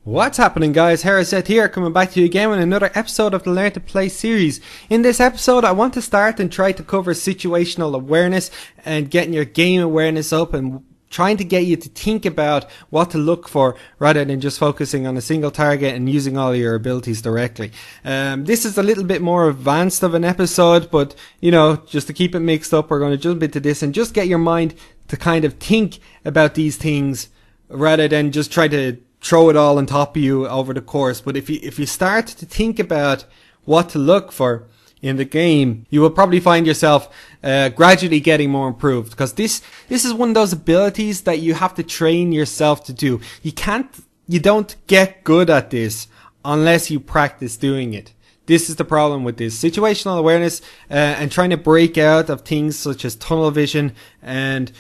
What's happening, guys? Harriseth here, coming back to you again with another episode of the Learn to Play series. In this episode, I want to start and try to cover situational awareness and getting your game awareness up and trying to get you to think about what to look for rather than just focusing on a single target and using all your abilities directly. This is a little bit more advanced of an episode, but you know, just to keep it mixed up, we're going to jump into this and just get your mind to kind of think about these things rather than just try to throw it all on top of you over the course. But if you start to think about what to look for in the game, you will probably find yourself gradually getting more improved, because this is one of those abilities that you have to train yourself to do. You don't get good at this unless you practice doing it. This is the problem with this situational awareness and trying to break out of things such as tunnel vision and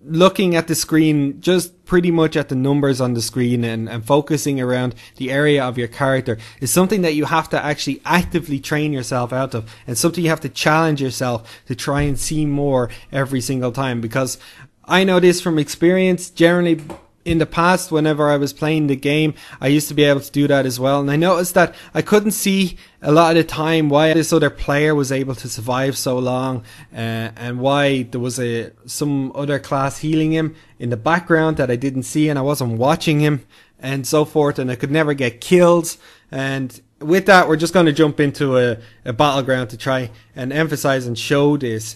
looking at the screen, just pretty much at the numbers on the screen and focusing around the area of your character is something that you have to actually actively train yourself out of, and something you have to challenge yourself to try and see more every single time. Because I know this from experience. Generally in the past, whenever I was playing the game, I used to be able to do that as well, and I noticed that I couldn't see a lot of the time why this other player was able to survive so long, and why there was some other class healing him in the background that I didn't see, and I wasn't watching him and so forth, and I could never get kills. And with that, we're just going to jump into a battleground to try and emphasize and show this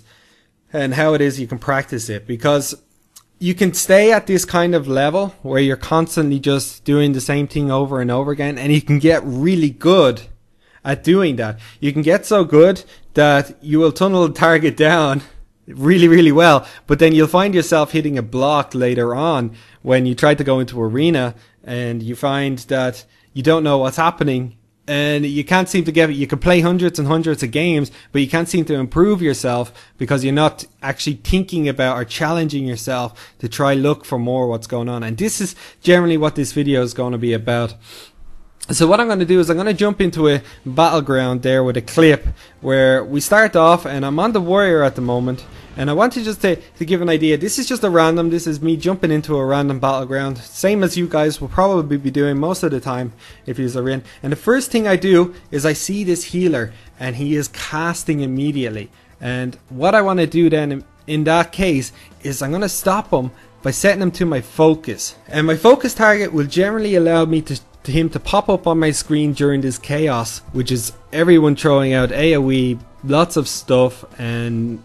and how it is you can practice it, because you can stay at this kind of level where you're constantly just doing the same thing over and over again, and you can get really good at doing that. You can get so good that you will tunnel the target down really, really well, but then you'll find yourself hitting a block later on when you try to go into arena, and you find that you don't know what's happening and you can't seem to get it. You can play hundreds and hundreds of games, but you can't seem to improve yourself because you're not actually thinking about or challenging yourself to try look for more what's going on. And this is generally what this video is going to be about. So what I'm going to do is I'm going to jump into a battleground there with a clip where we start off, and I'm on the warrior at the moment, and I want to just to give an idea. This is just a random, this is me jumping into a random battleground, same as you guys will probably be doing most of the time if you're in. And the first thing I do is I see this healer, and he is casting immediately. And what I want to do then in that case is I'm going to stop him by setting him to my focus. And my focus target will generally allow me to him to pop up on my screen during this chaos, which is everyone throwing out AoE, lots of stuff, and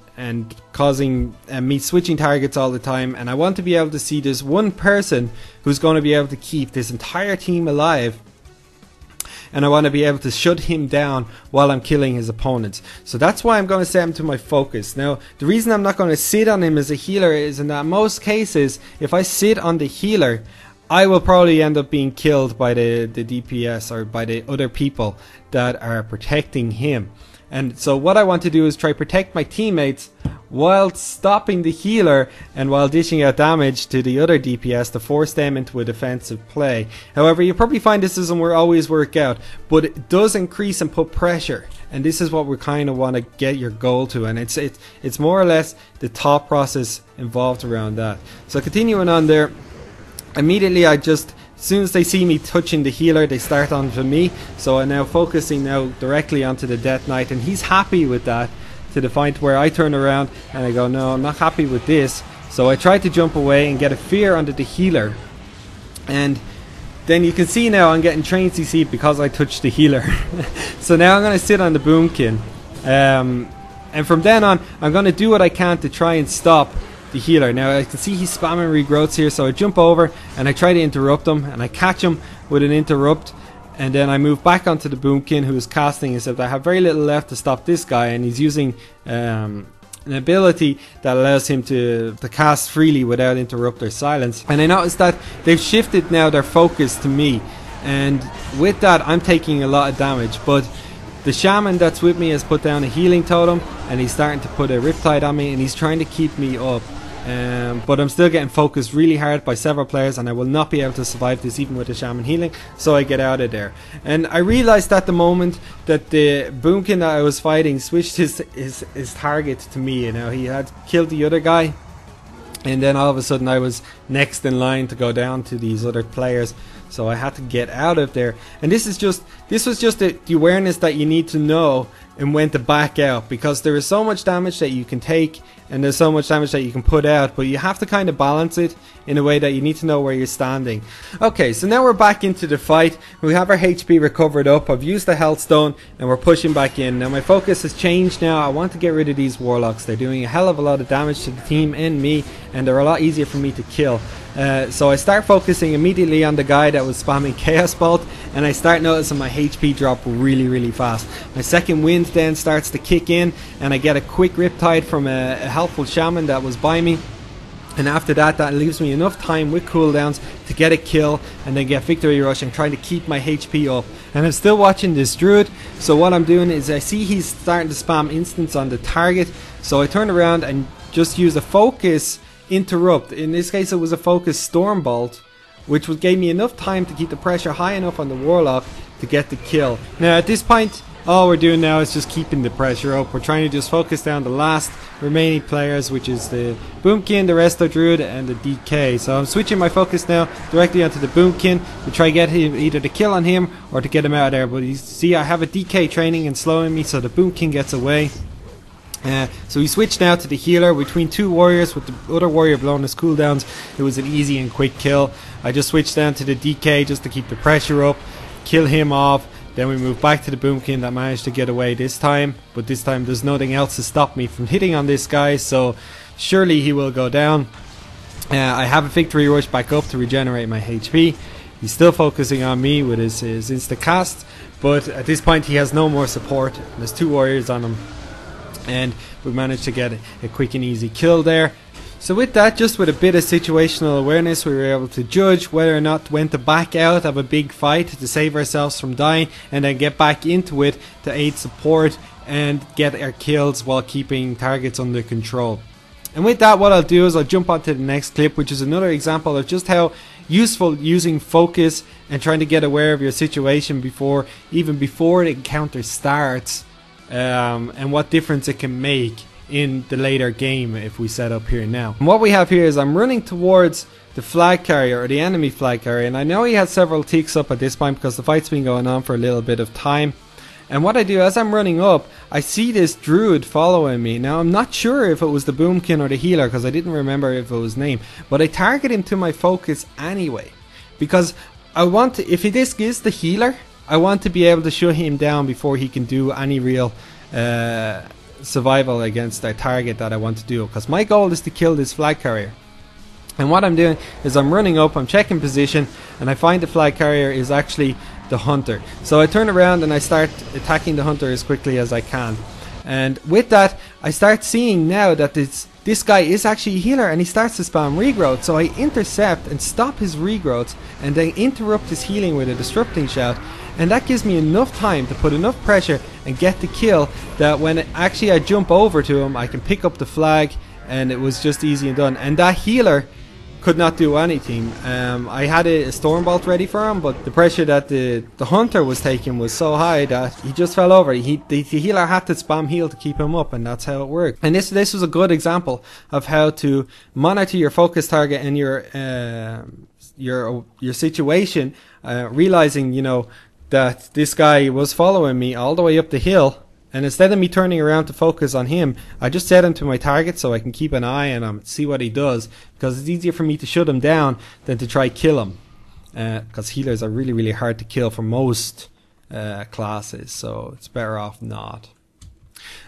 causing me switching targets all the time. And I want to be able to see this one person who's going to be able to keep this entire team alive, and I want to be able to shut him down while I'm killing his opponents. So that's why I'm going to set him to my focus. Now, the reason I'm not going to sit on him as a healer is in that most cases, if I sit on the healer, I will probably end up being killed by the DPS or by the other people that are protecting him. And so what I want to do is try protect my teammates while stopping the healer and while dishing out damage to the other DPS to force them into a defensive play. However, you probably find this doesn't always work out, but it does increase and put pressure. And this is what we kind of want to get your goal to, and it's more or less the thought process involved around that. So continuing on there, immediately as soon as they see me touching the healer, they start on to me. So I'm now focusing directly onto the Death Knight, and he's happy with that, to the point where I turn around and I go, no, I'm not happy with this. So I try to jump away and get a fear onto the healer, and then you can see now I'm getting trained CC because I touched the healer. So now I'm going to sit on the boomkin, and from then on I'm going to do what I can to try and stop the healer. Now I can see he's spamming regrowths here, so I jump over and I try to interrupt him, and I catch him with an interrupt, and then I move back onto the boomkin who is casting, except I have very little left to stop this guy, and he's using an ability that allows him to cast freely without interrupt or silence. And I noticed that they've shifted now their focus to me, and with that I'm taking a lot of damage, but the shaman that's with me has put down a healing totem, and he's starting to put a riptide on me, and he's trying to keep me up. But I'm still getting focused really hard by several players, and I will not be able to survive this even with the shaman healing, so I get out of there. And I realized at the moment that the boomkin that I was fighting switched his target to me. You know, he had killed the other guy, and then all of a sudden I was next in line to go down to these other players. so I had to get out of there. And this was just the awareness that you need to know and when to back out, because there is so much damage that you can take and there's so much damage that you can put out, but you have to kind of balance it in a way that you need to know where you're standing. Okay, so now we're back into the fight. We have our HP recovered up. I've used the health stone and we're pushing back in. Now my focus has changed now. I want to get rid of these warlocks. They're doing a hell of a lot of damage to the team and me, and they're a lot easier for me to kill. So I start focusing immediately on the guy that was spamming Chaos Bolt, and I start noticing my HP drop really fast. My second wind then starts to kick in, and I get a quick Riptide from a helpful shaman that was by me. And after that, that leaves me enough time with cooldowns to get a kill and then get victory rush and trying to keep my HP up. And I'm still watching this druid, so what I'm doing is I see he's starting to spam instants on the target, so I turn around and just use a focus interrupt. In this case it was a focus storm bolt, which gave me enough time to keep the pressure high enough on the warlock to get the kill. Now at this point all we're doing now is just keeping the pressure up. We're trying to just focus down the last remaining players, which is the Boomkin, the Resto Druid and the DK. So I'm switching my focus now directly onto the Boomkin to try to get him, either to kill on him or to get him out of there. But you see I have a DK training and slowing me, so the Boomkin gets away. So we switched now to the healer. Between two warriors with the other warrior blowing his cooldowns, it was an easy and quick kill. I just switched down to the DK just to keep the pressure up, kill him off. Then we move back to the Boomkin that managed to get away this time, but this time there's nothing else to stop me from hitting on this guy, so surely he will go down. I have a victory rush back up to regenerate my HP. He's still focusing on me with his insta cast, but at this point he has no more support. There's two warriors on him, and we managed to get a quick and easy kill there. So with that, just with a bit of situational awareness, we were able to judge whether or not when to back out of a big fight to save ourselves from dying, and then get back into it to aid support and get our kills while keeping targets under control. And with that, what I'll do is I'll jump onto the next clip, which is another example of just how useful using focus and trying to get aware of your situation even before the encounter starts, and what difference it can make in the later game if we set up here now. And what we have here is I'm running towards the flag carrier, or the enemy flag carrier, and I know he has several ticks up at this point because the fight's been going on for a little bit of time. And what I do as I'm running up, I see this druid following me. Now I'm not sure if it was the Boomkin or the healer because I didn't remember if it was name, but I target him to my focus anyway, because I want to, if this is the healer, I want to be able to shut him down before he can do any real survival against our target that I want to do, because my goal is to kill this flag carrier. And what I'm doing is I'm running up, I'm checking position, and I find the flag carrier is actually the hunter. So I turn around and I start attacking the hunter as quickly as I can. And with that, I start seeing now that this guy is actually a healer, and he starts to spam regrowth. So I intercept and stop his regrowths and then interrupt his healing with a disrupting shout. And that gives me enough time to put enough pressure and get the kill that when I jump over to him, I can pick up the flag, and it was just easy and done. And that healer could not do anything. I had a storm bolt ready for him, but the pressure that the hunter was taking was so high that he just fell over. The healer had to spam heal to keep him up, and that's how it worked. And this was a good example of how to monitor your focus target and your situation, realizing, you know, that this guy was following me all the way up the hill, and instead of me turning around to focus on him, I just set him to my target so I can keep an eye on him, see what he does, because it's easier for me to shut him down than to try kill him, because healers are really hard to kill for most classes, so it's better off not.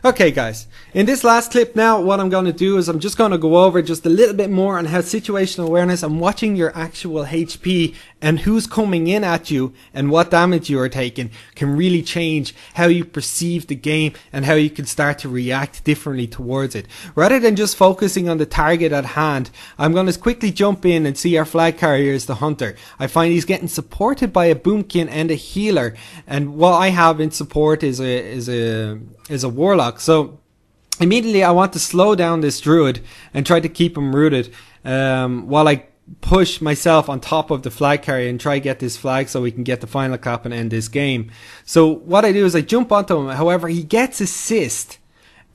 Okay guys, in this last clip now, what I'm going to do is I'm just going to go over just a little bit more on how situational awareness and watching your actual HP and who's coming in at you and what damage you are taking can really change how you perceive the game and how you can start to react differently towards it. Rather than just focusing on the target at hand, I'm going to quickly jump in and see our flag carrier is the hunter. I find he's getting supported by a Boomkin and a healer, and what I have in support is a warlock. So immediately I want to slow down this druid and try to keep him rooted, while I push myself on top of the flag carrier and try to get this flag so we can get the final clap and end this game. So what I do is I jump onto him. However, he gets assist,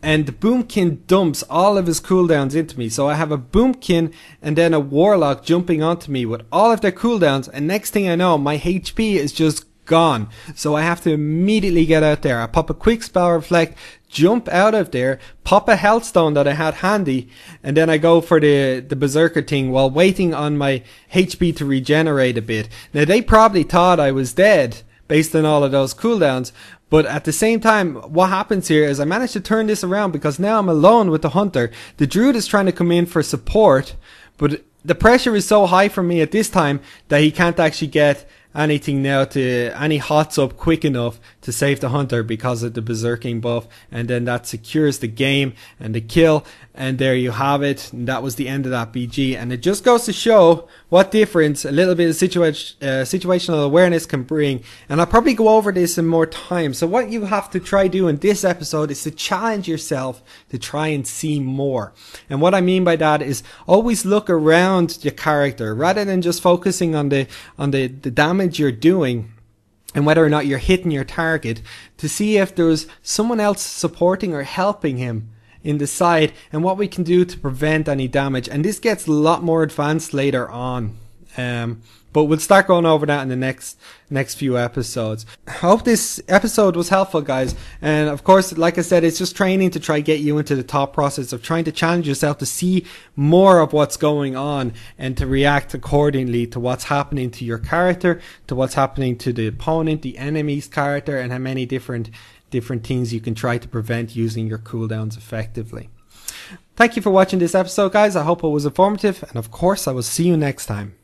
and the Boomkin dumps all of his cooldowns into me. So I have a Boomkin and then a Warlock jumping onto me with all of their cooldowns, and next thing I know, my HP is just gone. So I have to immediately get out there. I pop a quick spell reflect, jump out of there, pop a health stone that I had handy, and then I go for the berserker thing while waiting on my HP to regenerate a bit. Now they probably thought I was dead based on all of those cooldowns, but at the same time, what happens here is I managed to turn this around because now I'm alone with the hunter. The druid is trying to come in for support, but the pressure is so high for me at this time that he can't actually get anything now to any hots up quick enough to save the hunter because of the berserking buff, and then that secures the game and the kill, and there you have it. And that was the end of that BG, and it just goes to show what difference a little bit of situational awareness can bring. And I'll probably go over this in more time. So what you have to try do in this episode is to challenge yourself to try and see more. And what I mean by that is always look around your character rather than just focusing on the damage you're doing and whether or not you're hitting your target, to see if there's someone else supporting or helping him in the side and what we can do to prevent any damage. And this gets a lot more advanced later on, but we'll start going over that in the next few episodes. I hope this episode was helpful, guys, and of course, like I said, it's just training to try get you into the thought process of trying to challenge yourself to see more of what's going on and to react accordingly to what's happening to your character, to what's happening to the opponent, the enemy's character, and how many different things you can try to prevent using your cooldowns effectively. Thank you for watching this episode, guys. I hope it was informative, and of course I will see you next time.